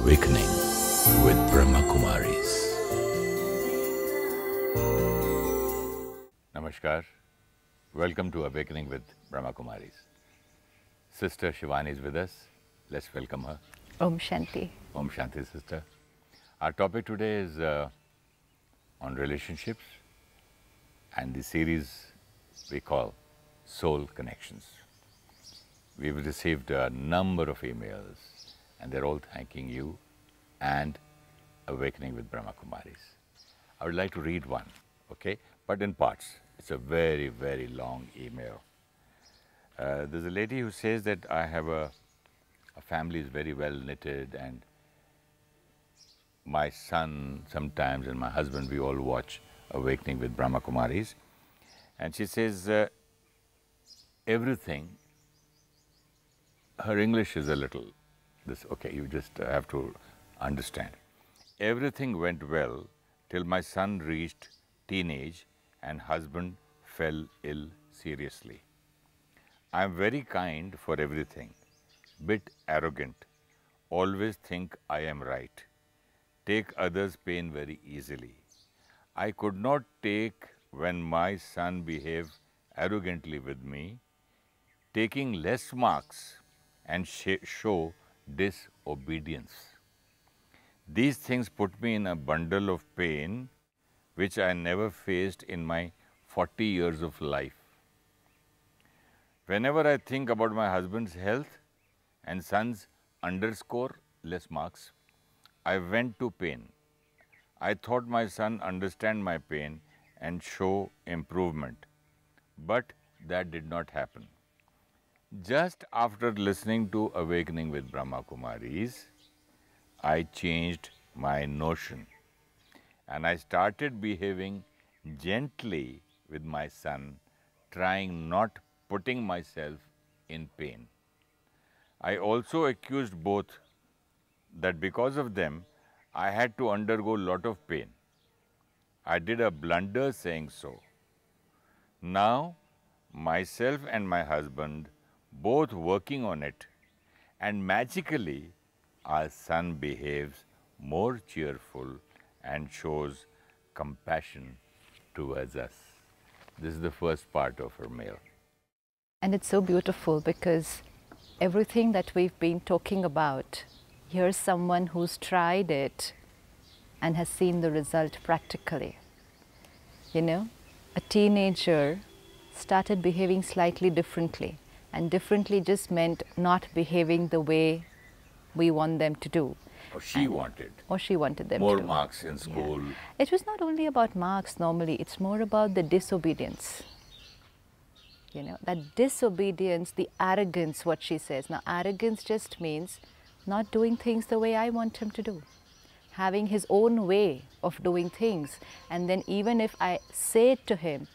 Awakening with Brahma Kumaris. Namaskar. Welcome to Awakening with Brahma Kumaris. Sister Shivani is with us. Let's welcome her. Om Shanti. Om Shanti, sister. Our topic today is on relationships and the series we call Soul Connections. We've received a number of emails and they're all thanking you and Awakening with Brahma Kumaris. I would like to read one, okay? But in parts. It's a very, very long email. There's a lady who says that I have a family is very well knitted, and my son sometimes and my husband, we all watch Awakening with Brahma Kumaris. And she says everything, her English is a little, okay, you just have to understand. Everything went well till my son reached teenage and husband fell ill seriously. I am very kind for everything, bit arrogant, always think I am right, take others' pain very easily. I could not take when my son behaved arrogantly with me, taking less marks and show disobedience. These things put me in a bundle of pain which I never faced in my 40 years of life. Whenever I think about my husband's health and son's less marks, I went to pain. I thought my son understand my pain and show improvement, but that did not happen. Just after listening to Awakening with Brahma Kumaris, I changed my notion and I started behaving gently with my son, trying not putting myself in pain. I also accused both that because of them, I had to undergo a lot of pain. I did a blunder saying so. Now, myself and my husband both working on it, and magically our son behaves more cheerful and shows compassion towards us. This is the first part of her mail. And it's so beautiful because everything that we've been talking about, here's someone who's tried it and has seen the result practically. You know, a teenager started behaving slightly differently, and differently just meant not behaving the way we want them to do. Or she wanted. Or she wanted them more to do. marks in school. Yeah. It was not only about marks normally, it's more about the disobedience. You know, that disobedience, the arrogance, what she says. Now, arrogance just means not doing things the way I want him to do. Having his own way of doing things. And then even if I say it to him,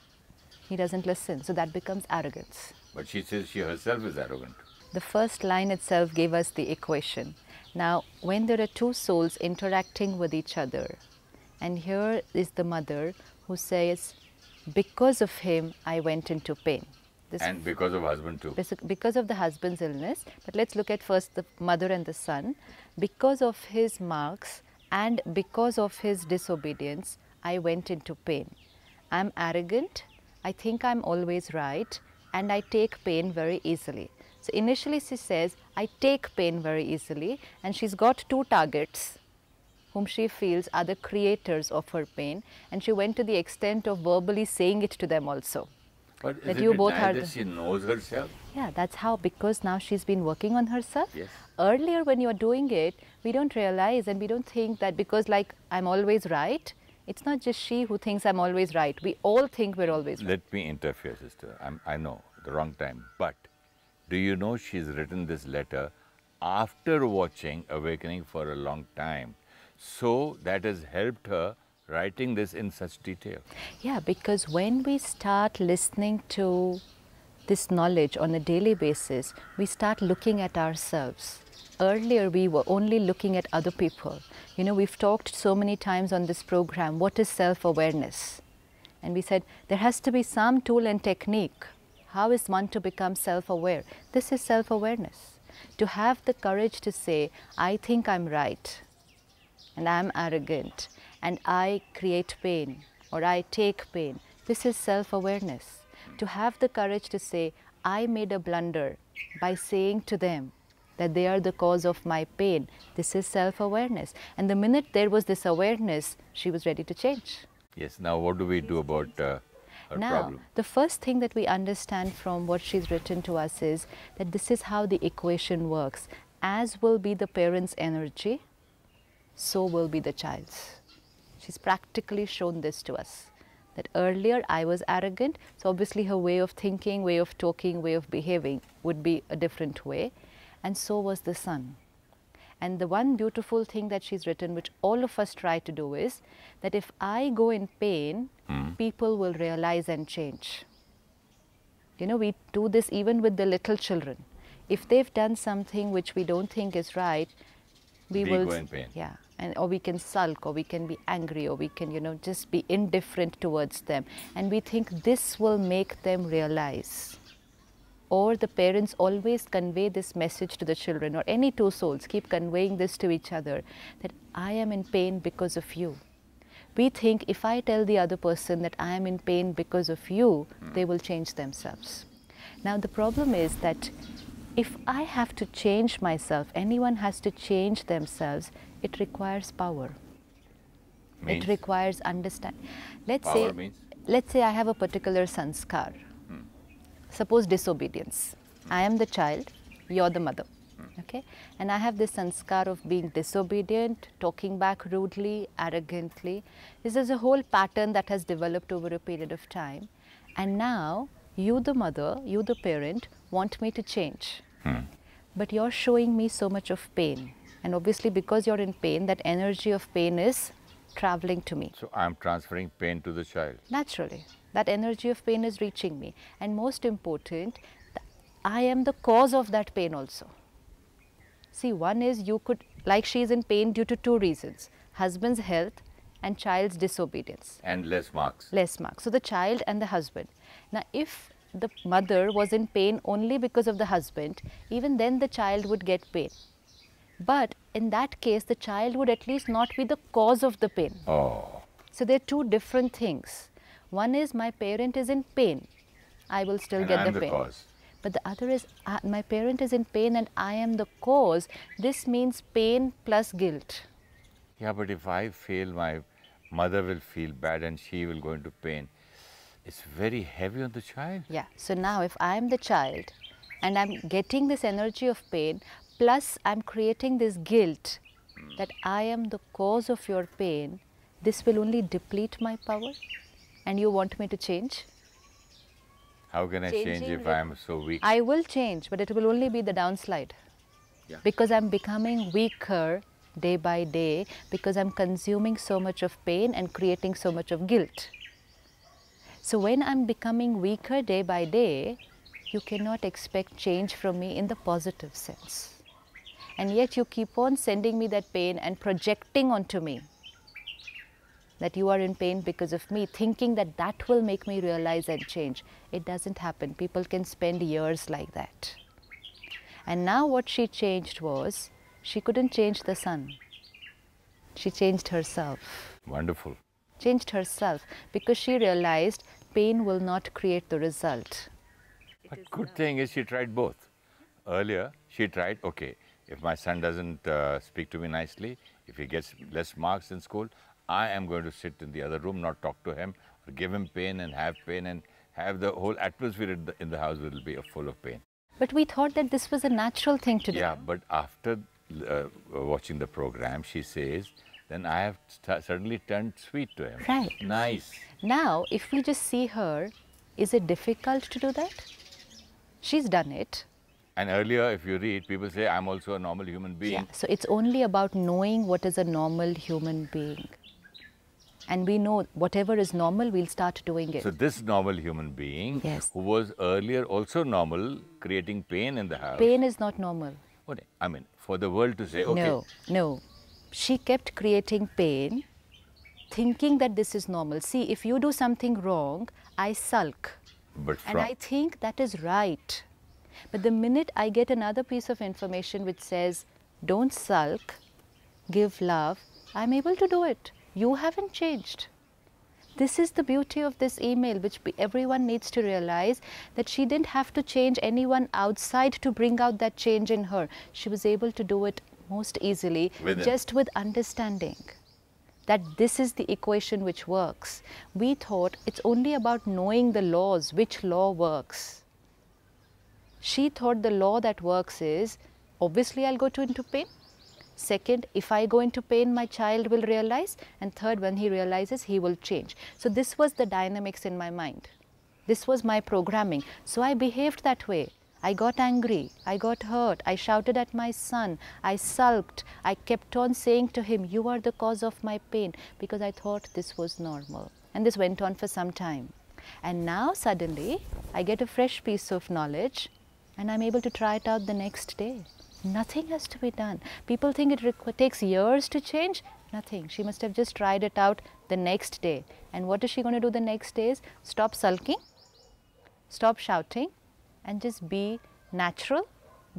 he doesn't listen. So that becomes arrogance. But she says she herself is arrogant. The first line itself gave us the equation. Now, when there are two souls interacting with each other, and here is the mother who says, because of him, I went into pain. And because of husband too. Because of the husband's illness. But let's look at first the mother and the son. Because of his marks and because of his disobedience, I went into pain. I'm arrogant, I think I'm always right, and I take pain very easily. So initially she says, I take pain very easily, and she's got two targets whom she feels are the creators of her pain, and she went to the extent of verbally saying it to them also. But is it that she knows herself? Yeah, that's how, because now she's been working on herself. Yes. Earlier when you're doing it, we don't realize and we don't think that because like I'm always right, it's not just she who thinks I'm always right. We all think we're always right. Let me interfere, sister. I know, the wrong time. But do you know she's written this letter after watching Awakening for a long time? So that has helped her writing this in such detail. Yeah, because when we start listening to this knowledge on a daily basis, we start looking at ourselves. Earlier, we were only looking at other people. You know, we've talked so many times on this program, what is self-awareness? And we said, there has to be some tool and technique. How is one to become self-aware? This is self-awareness. To have the courage to say, I think I'm right and I'm arrogant and I create pain or I take pain. This is self-awareness. To have the courage to say, I made a blunder by saying to them that they are the cause of my pain. This is self-awareness. And the minute there was this awareness, she was ready to change. Yes, now what do we do about her problem? The first thing that we understand from what she's written to us is that this is how the equation works. As will be the parent's energy, so will be the child's. She's practically shown this to us. That earlier I was arrogant, so obviously her way of thinking, way of talking, way of behaving would be a different way. And so was the son. And the one beautiful thing that she's written, which all of us try to do, is that if I go in pain, people will realize and change. You know, we do this even with the little children. If they've done something which we don't think is right, we will go in pain. Yeah, or we can sulk, or we can be angry, or we can, you know, just be indifferent towards them. And we think this will make them realize. Or the parents always convey this message to the children, or any two souls keep conveying this to each other, that I am in pain because of you. We think if I tell the other person that I am in pain because of you, they will change themselves. Now the problem is that if I have to change myself, anyone has to change themselves, it requires power. Means? It requires understanding. Let's say I have a particular sanskar. Suppose disobedience. I am the child, you're the mother. Okay? And I have this sanskar of being disobedient, talking back rudely, arrogantly. This is a whole pattern that has developed over a period of time. And now, you the mother, you the parent, want me to change. But you're showing me so much of pain. And obviously because you're in pain, that energy of pain is traveling to me. So I'm transferring pain to the child. Naturally. That energy of pain is reaching me. And most important, I am the cause of that pain also. See, one is you could, like she is in pain due to two reasons. Husband's health and child's disobedience. And less marks. Less marks. So the child and the husband. Now if the mother was in pain only because of the husband, even then the child would get pain. But in that case, the child would at least not be the cause of the pain. Oh. So there are two different things. One is my parent is in pain, I will still get the pain. Cause. But the other is my parent is in pain and I am the cause. This means pain plus guilt. Yeah, but if I fail, my mother will feel bad and she will go into pain. It's very heavy on the child. Yeah. So now if I am the child and I'm getting this energy of pain, plus I'm creating this guilt that I am the cause of your pain, this will only deplete my power. And you want me to change? How can I change if I am so weak? I will change, but it will only be the downslide. Yeah. Because I'm becoming weaker day by day, because I'm consuming so much of pain and creating so much of guilt. So when I'm becoming weaker day by day, you cannot expect change from me in the positive sense. And yet you keep on sending me that pain and projecting onto me that you are in pain because of me, thinking that that will make me realize and change. It doesn't happen. People can spend years like that. And now what she changed was, she couldn't change the son. She changed herself. Wonderful. Changed herself because she realized pain will not create the result. But good thing is she tried both. Earlier, she tried, okay, if my son doesn't speak to me nicely, if he gets less marks in school, I am going to sit in the other room, not talk to him, or give him pain and have the whole atmosphere in the house will be full of pain. But we thought that this was a natural thing to do. Yeah, but after watching the program, she says, then I have suddenly turned sweet to him. Right. Nice. Now, if we just see her, is it difficult to do that? She's done it. And earlier, if you read, people say, I'm also a normal human being. Yeah, so it's only about knowing what is a normal human being. And we know whatever is normal, we'll start doing it. So this normal human being, who was earlier also normal, creating pain in the house. Pain is not normal. What? I mean, for the world to say, okay. No. She kept creating pain, thinking that this is normal. See, if you do something wrong, I sulk. But and I think that is right. But the minute I get another piece of information which says, don't sulk, give love, I'm able to do it. You haven't changed. This is the beauty of this email, which everyone needs to realize, that she didn't have to change anyone outside to bring out that change in her. She was able to do it most easily just with understanding that this is the equation which works. We thought it's only about knowing the laws, which law works. She thought the law that works is, obviously I'll go into pain. Second, if I go into pain, my child will realize. And third, when he realizes, he will change. So this was the dynamics in my mind. This was my programming. So I behaved that way. I got angry, I got hurt, I shouted at my son, I sulked, I kept on saying to him, you are the cause of my pain, because I thought this was normal. And this went on for some time. And now suddenly, I get a fresh piece of knowledge and I'm able to try it out the next day. Nothing has to be done. People think it takes years to change. Nothing. She must have just tried it out the next day. And what is she going to do the next day is stop sulking, stop shouting, and just be natural,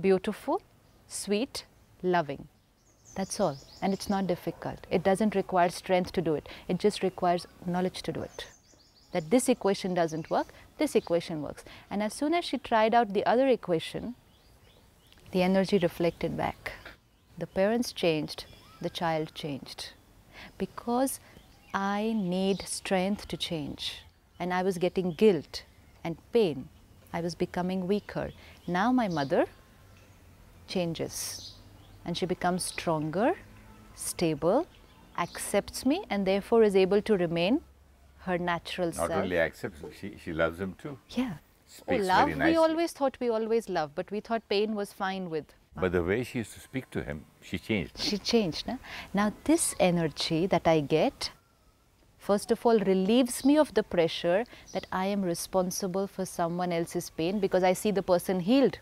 beautiful, sweet, loving. That's all. And it's not difficult. It doesn't require strength to do it. It just requires knowledge to do it. That this equation doesn't work, this equation works. And as soon as she tried out the other equation, the energy reflected back. The parents changed, the child changed. Because I need strength to change. And I was getting guilt and pain. I was becoming weaker. Now my mother changes. And she becomes stronger, stable, accepts me, and therefore is able to remain her natural self. Not only accepts, she loves him too. Yeah. Speaks love, very nicely. we always thought we always loved, but we thought pain was fine with. But the way she used to speak to him, she changed. She changed. Na? Now this energy that I get, first of all, relieves me of the pressure that I am responsible for someone else's pain because I see the person healed.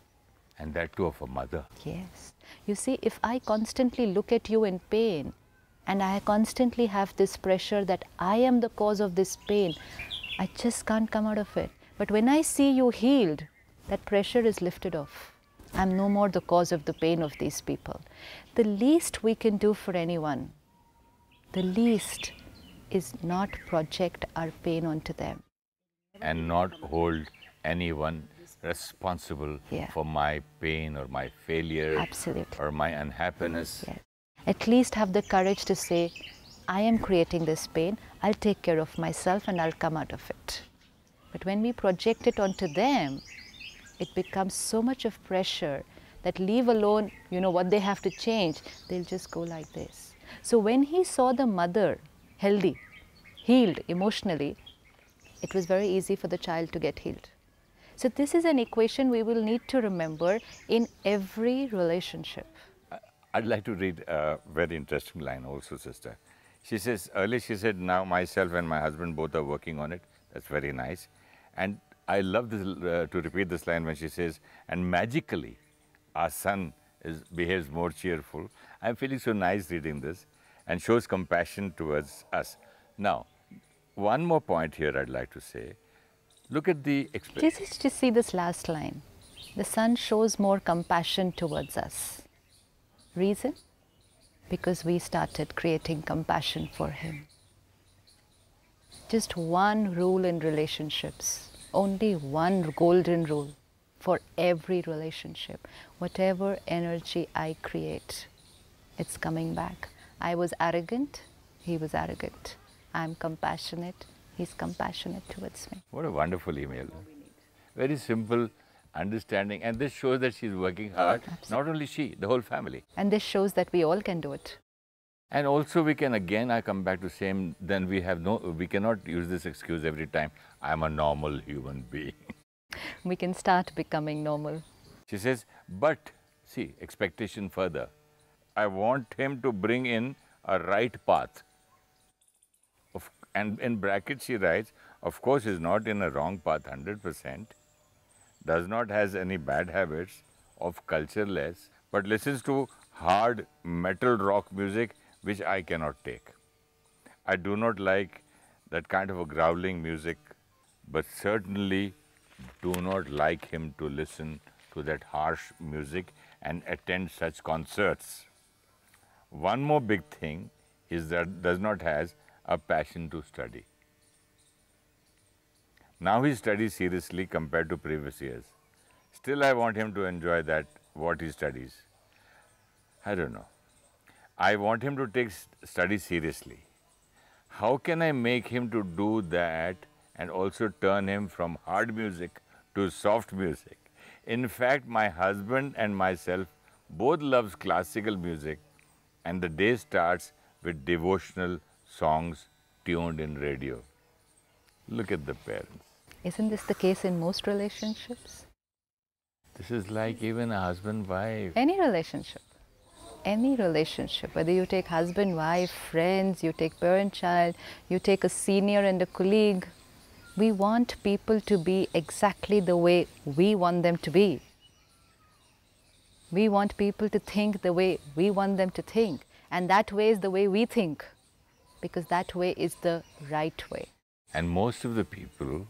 And that too of a mother. Yes. You see, if I constantly look at you in pain and I constantly have this pressure that I am the cause of this pain, I just can't come out of it. But when I see you healed, that pressure is lifted off. I'm no more the cause of the pain of these people. The least we can do for anyone, the least is not project our pain onto them. And not hold anyone responsible Yeah. for my pain or my failure. Absolutely. Or my unhappiness. Yes. At least have the courage to say, I am creating this pain, I'll take care of myself and I'll come out of it. But when we project it onto them, it becomes so much of pressure that leave alone, what they have to change, they'll just go like this. So when he saw the mother healthy, healed emotionally, it was very easy for the child to get healed. So this is an equation we will need to remember in every relationship. I'd like to read a very interesting line also, sister. She says, earlier she said, now myself and my husband both are working on it. That's very nice. And I love this, to repeat this line when she says, and magically our son behaves more cheerful. I'm feeling so nice reading this and shows compassion towards us. Now, one more point here I'd like to say. Look at the expression. Just see this last line. The son shows more compassion towards us. Reason? Because we started creating compassion for him. Just one rule in relationships, only one golden rule for every relationship. Whatever energy I create, it's coming back. I was arrogant, he was arrogant. I'm compassionate, he's compassionate towards me. What a wonderful email. Very simple, understanding, and this shows that she's working hard. Absolutely. Not only she, the whole family. And this shows that we all can do it. And also we can, again, I come back to same, then we cannot use this excuse every time, I'm a normal human being. We can start becoming normal. She says, but, see, expectation further. I want him to bring in a right path. And in brackets she writes, of course he's not in a wrong path 100%, does not has any bad habits, of culture less, but listens to hard metal rock music which I cannot take. I do not like that kind of a growling music, but certainly do not like him to listen to that harsh music and attend such concerts. One more big thing is that does not has a passion to study. Now he studies seriously compared to previous years. Still, I want him to enjoy that, what he studies. I don't know. I want him to take study seriously. How can I make him to do that and also turn him from hard music to soft music? In fact, my husband and myself both loves classical music, and the day starts with devotional songs tuned in radio. Look at the parents. Isn't this the case in most relationships? This is like even a husband-wife. Any relationship, whether you take husband, wife, friends, you take parent-child, you take a senior and a colleague, we want people to be exactly the way we want them to be. We want people to think the way we want them to think, and that way is the way we think, because that way is the right way. And most of the people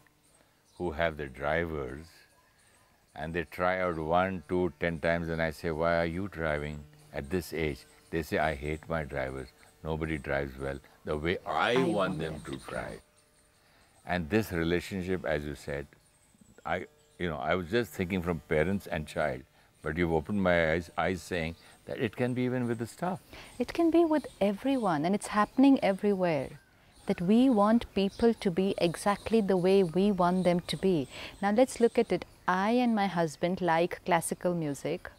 who have the drivers and they try out 1, 2, 10 times, and I say, why are you driving at this age? They say, I hate my drivers. Nobody drives well the way I want them to drive. And this relationship, as you said, I was just thinking from parents and child, but you've opened my eyes saying that it can be even with the staff. It can be with everyone, and it's happening everywhere. That we want people to be exactly the way we want them to be. Now let's look at it. I and my husband like classical music.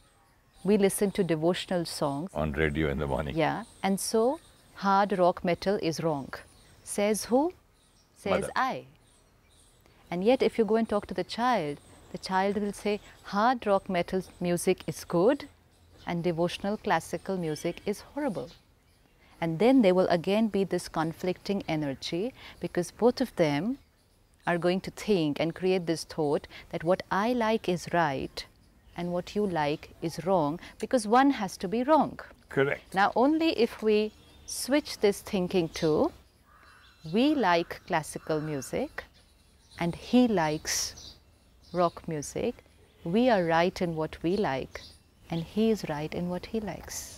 We listen to devotional songs. On radio in the morning. Yeah, and so hard rock metal is wrong. Says who? Says Mother. I. And yet if you go and talk to the child will say hard rock metal music is good and devotional classical music is horrible. And then there will again be this conflicting energy, because both of them are going to think and create this thought that what I like is right and what you like is wrong, because one has to be wrong. Correct. Now only if we switch this thinking to, we like classical music and he likes rock music, we are right in what we like and he is right in what he likes.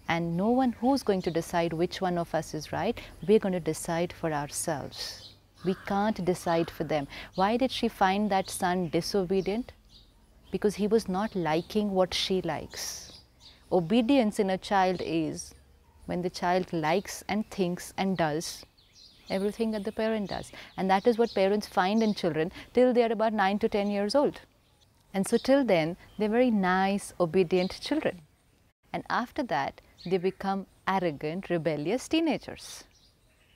And no one who's going to decide which one of us is right, we're going to decide for ourselves. We can't decide for them. Why did she find that son disobedient? Because he was not liking what she likes. Obedience in a child is when the child likes and thinks and does everything that the parent does. And that is what parents find in children till they are about 9 to 10 years old. And so till then, they're very nice, obedient children. And after that, they become arrogant, rebellious teenagers.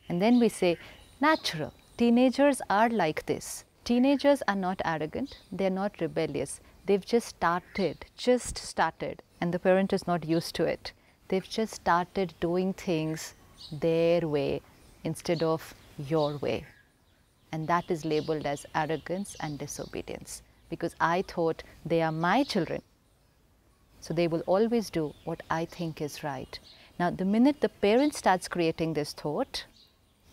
And then we say, natural. Teenagers are like this. Teenagers are not arrogant, they're not rebellious. They've just started, and the parent is not used to it. They've just started doing things their way instead of your way. And that is labeled as arrogance and disobedience, because I thought they are my children. So they will always do what I think is right. Now, the minute the parent starts creating this thought,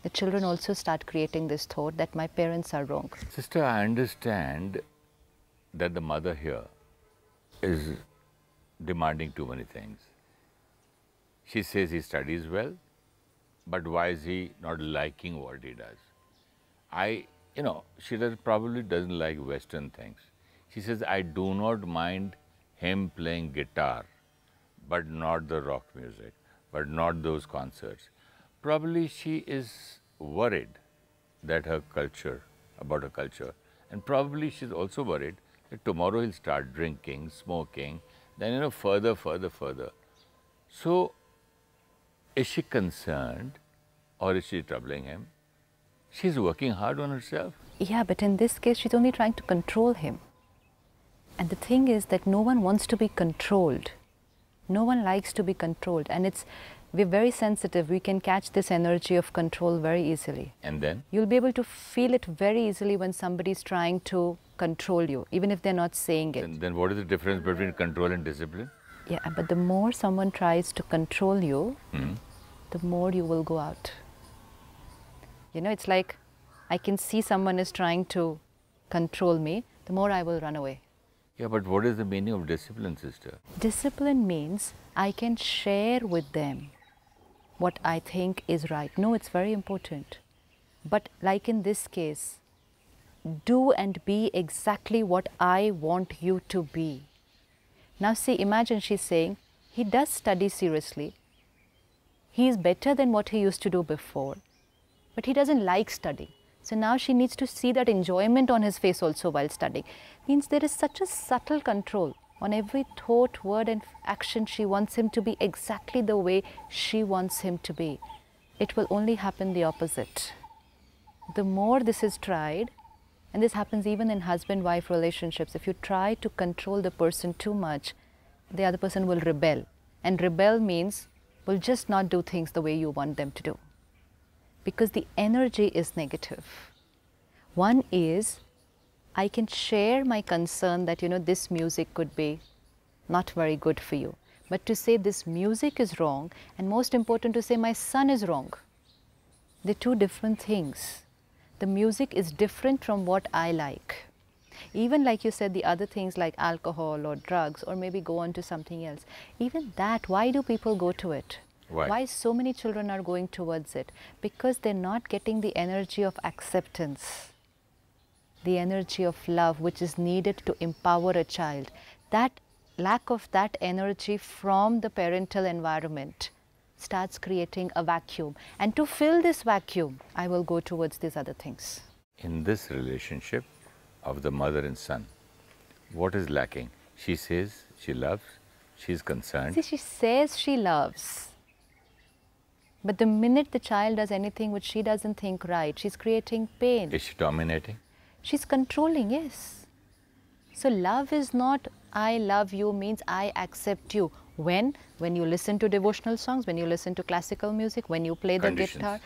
the children also start creating this thought that my parents are wrong. Sister, I understand that the mother here is demanding too many things. She says he studies well, but why is he not liking what he does? She probably doesn't like Western things. She says, I do not mind him playing guitar, but not the rock music, but not those concerts. Probably she is worried that about her culture, and probably she's also worried that tomorrow he'll start drinking, smoking, then further. So, is she concerned or is she troubling him? She's working hard on herself. Yeah, but in this case, she's only trying to control him. And the thing is that no one wants to be controlled. No one likes to be controlled. And we're very sensitive. We can catch this energy of control very easily. And then? You'll be able to feel it very easily when somebody's trying to control you, even if they're not saying it. Then what is the difference between control and discipline? Yeah, but the more someone tries to control you, the more you will go out. It's like I can see someone is trying to control me, the more I will run away. Yeah, but what is the meaning of discipline, sister? Discipline means I can share with them what I think is right. No, it's very important. But like in this case, do and be exactly what I want you to be. Now see, imagine she's saying, he does study seriously. He is better than what he used to do before, but he doesn't like studying. So now she needs to see that enjoyment on his face also while studying. Means there is such a subtle control on every thought, word and action. She wants him to be exactly the way she wants him to be. It will only happen the opposite. The more this is tried, and this happens even in husband-wife relationships, if you try to control the person too much, the other person will rebel. And rebel means will just not do things the way you want them to do. Because the energy is negative. One is, I can share my concern that, this music could be not very good for you. But to say this music is wrong, and most important to say my son is wrong. They're two different things. The music is different from what I like. Even like you said, the other things like alcohol or drugs, or maybe go on to something else. Even that, why do people go to it? Why so many children are going towards it? Because they're not getting the energy of acceptance, the energy of love which is needed to empower a child. That lack of that energy from the parental environment starts creating a vacuum. And to fill this vacuum, I will go towards these other things. In this relationship of the mother and son, what is lacking? She says she loves, she's concerned. See, she says she loves. But the minute the child does anything which she doesn't think right, she's creating pain. Is she dominating? She's controlling, yes. So love is not, I love you means I accept you. When you listen to devotional songs, when you listen to classical music, when you play the guitar.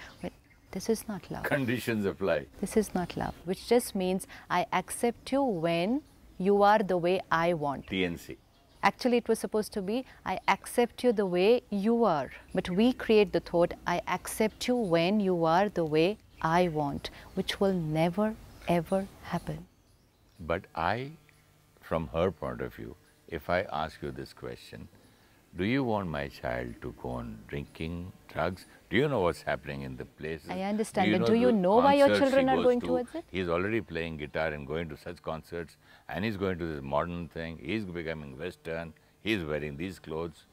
This is not love. Conditions apply. This is not love, which just means I accept you when you are the way I want. TNC. Actually, it was supposed to be, I accept you the way you are. But we create the thought, I accept you when you are the way I want, which will never, ever happen. But from her point of view, if I ask you this question, do you want my child to go on drinking, drugs? Do you know what's happening in the places? I understand, but do you know why your children are going towards it? He's already playing guitar and going to such concerts, and he's going to this modern thing, he's becoming Western, he's wearing these clothes.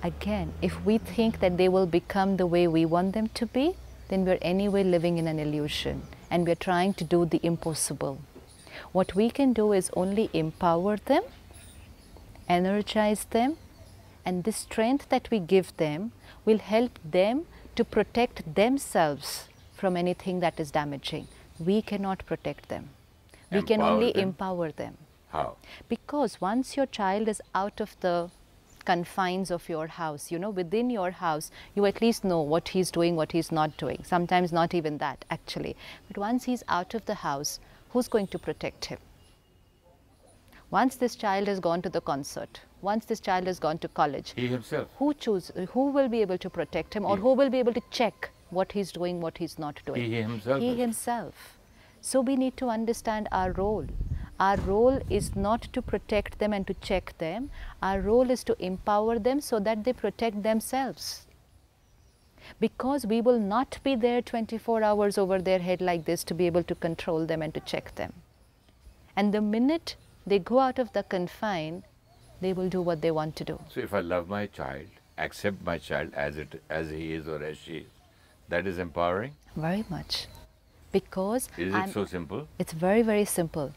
Again, if we think that they will become the way we want them to be, then we're anyway living in an illusion, and we're trying to do the impossible. What we can do is only empower them, energize them, and the strength that we give them will help them to protect themselves from anything that is damaging. We cannot protect them. We can only empower them. How? Because once your child is out of the confines of your house, within your house, you at least know what he's doing, what he's not doing. Sometimes not even that, actually. But once he's out of the house, who's going to protect him? Once this child has gone to the concert, once this child has gone to college, he himself. Who will be able to protect him, or who will be able to check what he's doing, what he's not doing? He himself. He himself. So we need to understand our role. Our role is not to protect them and to check them. Our role is to empower them so that they protect themselves. Because we will not be there 24 hours over their head like this to be able to control them and to check them. And the minute they go out of the confine, they will do what they want to do. So if I love my child, accept my child as he is or as she is, that is empowering? Very much. Because is it so simple? It's very, very simple.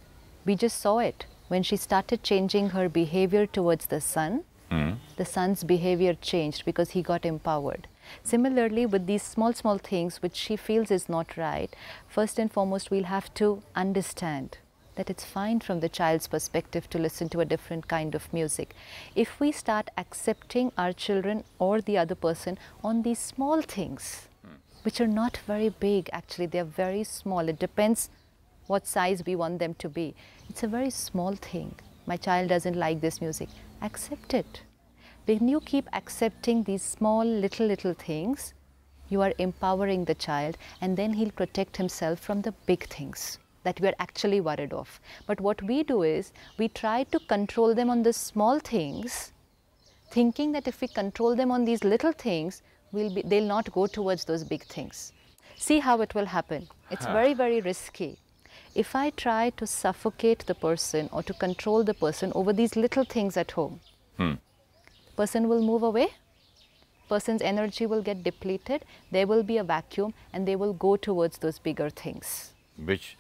We just saw it. When she started changing her behavior towards the son, the son's behavior changed because he got empowered. Similarly, with these small things which she feels is not right, first and foremost, we'll have to understand that it's fine from the child's perspective to listen to a different kind of music. If we start accepting our children or the other person on these small things, which are not very big, actually, they're very small. It depends what size we want them to be. It's a very small thing. My child doesn't like this music. Accept it. When you keep accepting these small little things, you are empowering the child, and then he'll protect himself from the big things. that we are actually worried of. But what we do is, we try to control them on the small things, thinking that if we control them on these little things, they'll not go towards those big things. See how it will happen. It's very, very risky. If I try to suffocate the person or to control the person over these little things at home, person will move away, person's energy will get depleted, there will be a vacuum, and they will go towards those bigger things. Which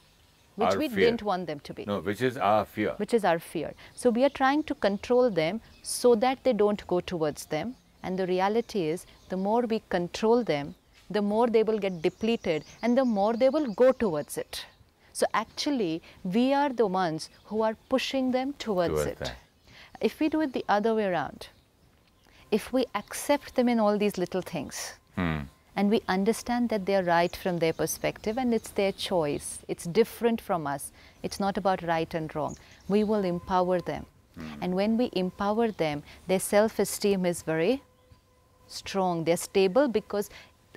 we didn't want them to be. No, which is our fear. Which is our fear. So we are trying to control them so that they don't go towards them. And the reality is, the more we control them, the more they will get depleted and the more they will go towards it. So actually, we are the ones who are pushing them towards it. That. If we do it the other way around, if we accept them in all these little things, and we understand that they are right from their perspective and it's their choice, it's different from us, it's not about right and wrong, we will empower them. And when we empower them, their self-esteem is very strong, they're stable, because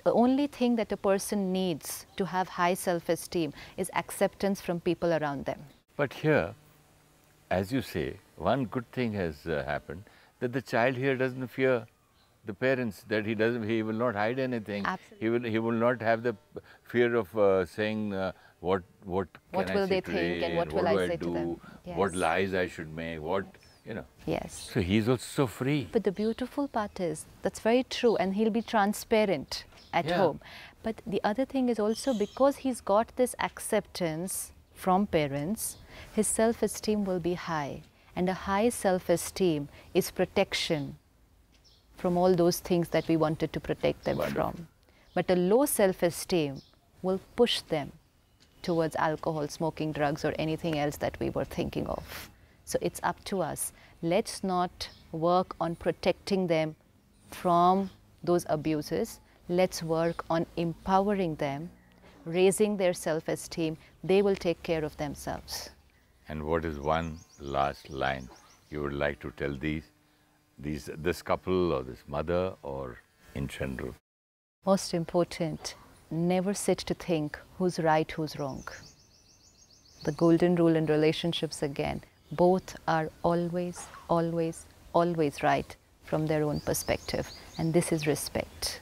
the only thing that a person needs to have high self-esteem is acceptance from people around them. But here, as you say, one good thing has happened, that the child here doesn't fear the parents, that he will not hide anything. Absolutely. He will not have the fear of saying what will I they say today, think and what will I say do, to them? Yes. what lies I should make, what, you know. Yes. So he's also so free. But the beautiful part is, that's very true, and he'll be transparent at home. But the other thing is also, because he's got this acceptance from parents, his self-esteem will be high. And a high self-esteem is protection from all those things that we wanted to protect them from. But a low self-esteem will push them towards alcohol, smoking, drugs, or anything else that we were thinking of. So it's up to us. Let's not work on protecting them from those abuses. Let's work on empowering them, raising their self-esteem. They will take care of themselves. And what is one last line you would like to tell this couple or this mother or in general? Most important, never sit to think who's right, who's wrong. The golden rule in relationships again, both are always, always, always right from their own perspective. And this is respect.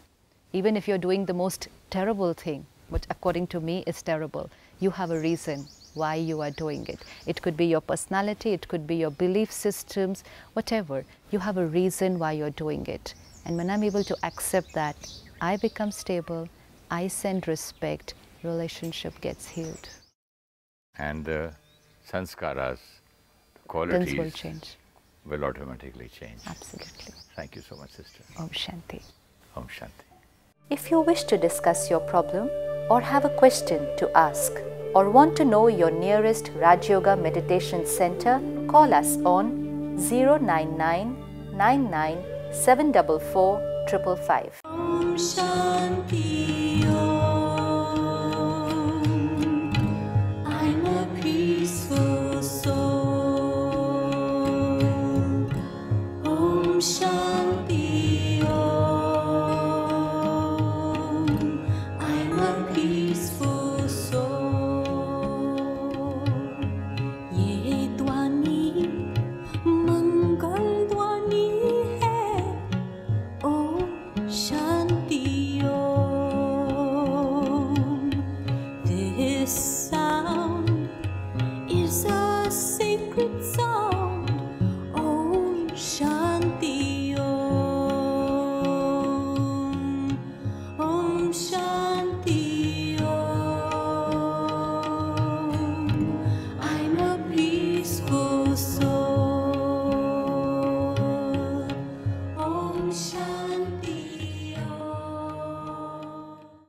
Even if you're doing the most terrible thing, which according to me is terrible, you have a reason why you are doing it. It could be your personality, it could be your belief systems, whatever. You have a reason why you're doing it. And when I'm able to accept that, I become stable, I send respect, relationship gets healed. And the sanskaras, the qualities Things will change. Will automatically change. Absolutely. Thank you so much, sister. Om Shanti. Om Shanti. If you wish to discuss your problem or have a question to ask or want to know your nearest Rajyoga Meditation Center, call us on 099 99 744 555. Om Shanti.